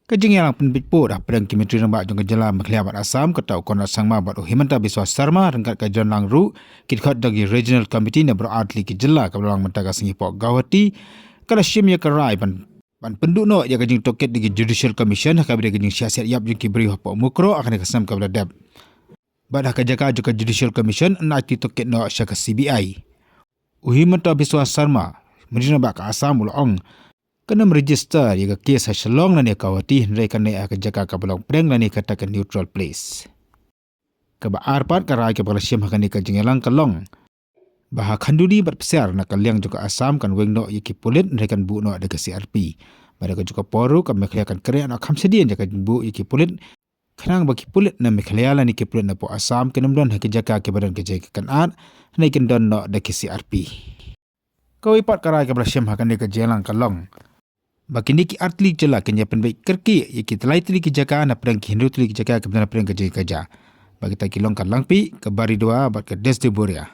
Kajing yang Pynbeit po dah pedang kimetri rembak jong kejala Mekeliabat Assam ketau konat sangma bat Himanta Biswa Sarma rengkat kajian langru kitkot dagi Regional Committee na beradli kejala kabelang mentaga singipok Gawati kada syim ya kerai pan penduk no ya kajing Tohkit dagi Judicial Commission kabida kajing Jingsiat yap jong kibri hapok Mukroh akan kesam kabila dab badah kajaka juga Judicial Commission nati Tohkit no syaka CBI Himanta Biswa Sarma menjina bak Assam ulong kena meregister jika kes hasilong nani kawati mereka naik ke jaka kabelong preng nani katakan neutral place. Keba arpat karai ke berlasyam akan ni kajingelang kalong. Bahak khandudi berpesar nak kaliang juga Assam kan wengno yiki pulit mereka bu no ada ke CRP. Mereka juga poru kan mereka akan kere nak kamsedian jaka bu yiki pulit. Kenang bagi pulit na mereka lani ke pulit na po Assam kena mdon hak jaka ke badan ke jaka kan at naikin don no ada ke CRP. Kau ipat karai ke berlasyam akan ni kajingelang kalong. Bagi niki artli jela kenya Pynbeit Kyrkiieh yaki telai tli kijaka na perang Hindu tli kijaka ke perang kerja. Bagi tak kilong kan Langpih ke bari dua bat ke des de Boria.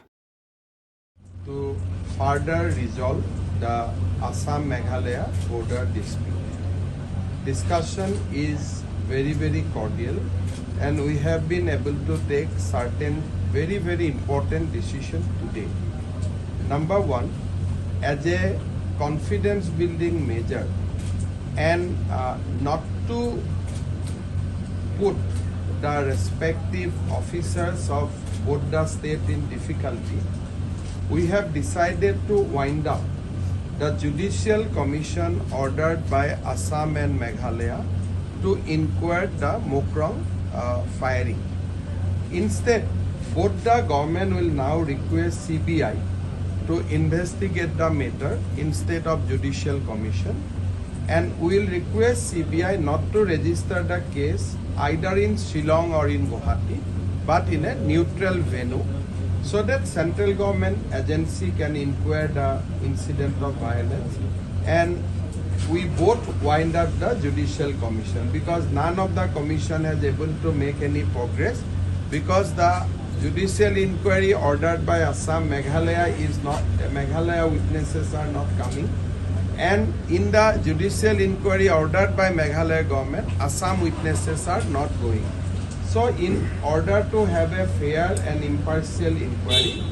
To further resolve the Assam Meghalaya border dispute. Discussion is very cordial and we have been able to take certain very important decisions today. Number one, as a confidence building measure and not to put the respective officers of both the state in difficulty, we have decided to wind up the Judicial Commission ordered by Assam and Meghalaya to inquire the Mukroh firing. Instead, both the government will now request CBI to investigate the matter instead of Judicial Commission, and will request CBI not to register the case either in Shillong or in Guwahati, but in a neutral venue, so that central government agency can inquire the incident of violence, and we both wind up the Judicial Commission, because none of the commission has able to make any progress, because the judicial inquiry ordered by Assam Meghalaya is not, Meghalaya witnesses are not coming, and in the judicial inquiry ordered by Meghalaya government, Assam witnesses are not going. So in order to have a fair and impartial inquiry,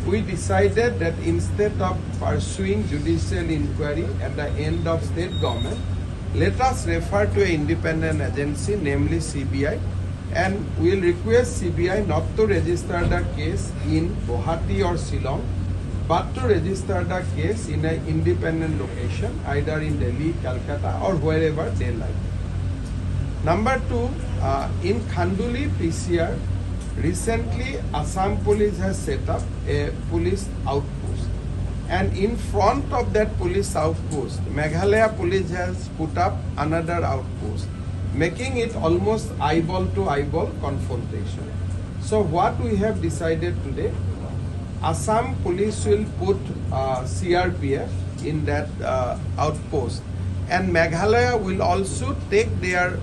we decided that instead of pursuing judicial inquiry at the end of state government, let us refer to an independent agency, namely CBI, and we will request CBI not to register the case in Guwahati or Shillong, but to register the case in an independent location, either in Delhi, Calcutta, or wherever they like. Number two, in Khanduli PCR, recently Assam police has set up a police outpost, and in front of that police outpost, Meghalaya police has put up another outpost, making it almost eyeball to eyeball confrontation. So what we have decided today, Assam police will put CRPF in that outpost, and Meghalaya will also take their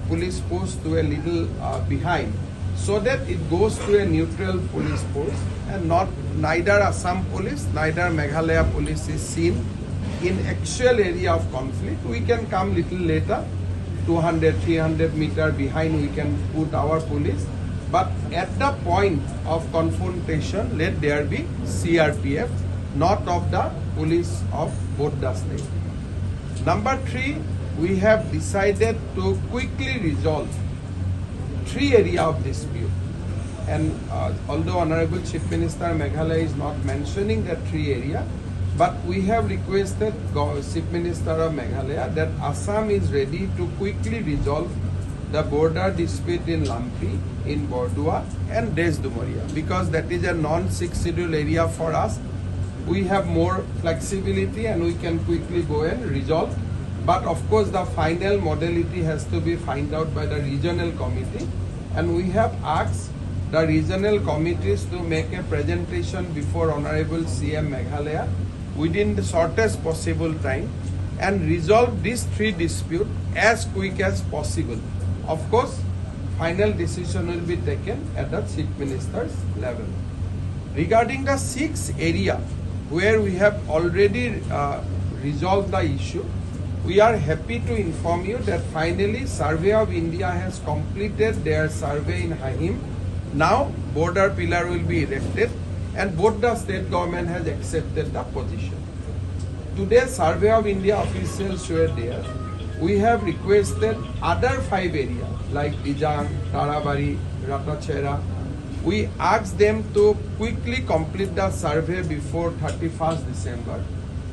police post to a little behind, so that it goes to a neutral police post, and neither Assam police, neither Meghalaya police is seen in actual area of conflict. We can come little later, 200-300 meter behind, we can put our police, but at the point of confrontation, let there be CRPF, not of the police of both the states. Number three, we have decided to quickly resolve three areas of dispute, and although Honorable Chief Minister Meghalaya is not mentioning that three areas, but we have requested Chief Minister of Meghalaya that Assam is ready to quickly resolve the border dispute in Langpih, in Bordua and Desdumoria, because that is a non-6 schedule area for us. We have more flexibility and we can quickly go and resolve. But of course the final modality has to be found out by the regional committee, and we have asked the regional committees to make a presentation before Honorable CM Meghalaya within the shortest possible time and resolve these three disputes as quick as possible. Of course, final decision will be taken at the Chief Minister's level. Regarding the 6 area where we have already resolved the issue, we are happy to inform you that finally Survey of India has completed their survey in Hahim. Now border pillar will be erected and both the state government has accepted the position. Today Survey of India officials were there. We have requested other 5 areas like Dijang, Tarabari, Ratachera. We asked them to quickly complete the survey before 31st December.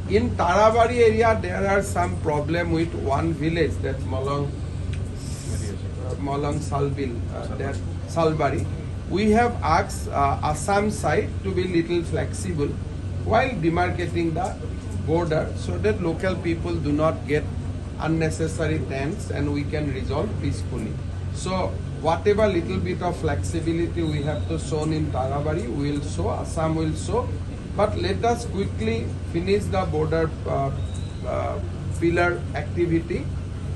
In Tarabari area, there are some problem with one village, that's Malang Salbil, that Salbari. We have asked Assam side to be little flexible while demarcating the border so that local people do not get unnecessary tense and we can resolve peacefully. So whatever little bit of flexibility we have to show in Tarabari, we will show, Assam will show. But let us quickly finish the border pillar activity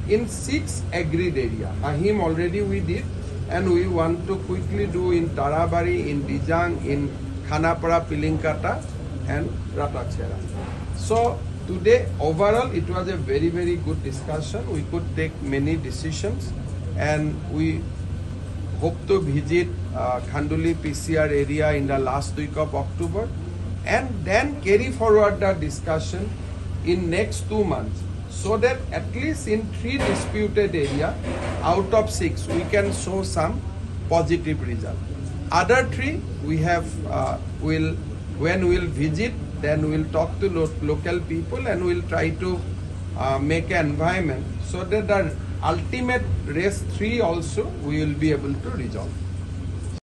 in 6 agreed area. Ahim already we did, and we want to quickly do in Tarabari, in Dijang, in Khanapara, Pilinkata, and Ratachera. So today overall it was a very, very good discussion. We could take many decisions, and we hope to visit Khanduli PCR area in the last week of October and then carry forward the discussion in next 2 months so that at least in 3 disputed area out of 6 we can show some positive result. Other 3 we have when we'll visit, then we'll talk to local people and we'll try to make an environment so that the ultimate rest 3 also we will be able to resolve.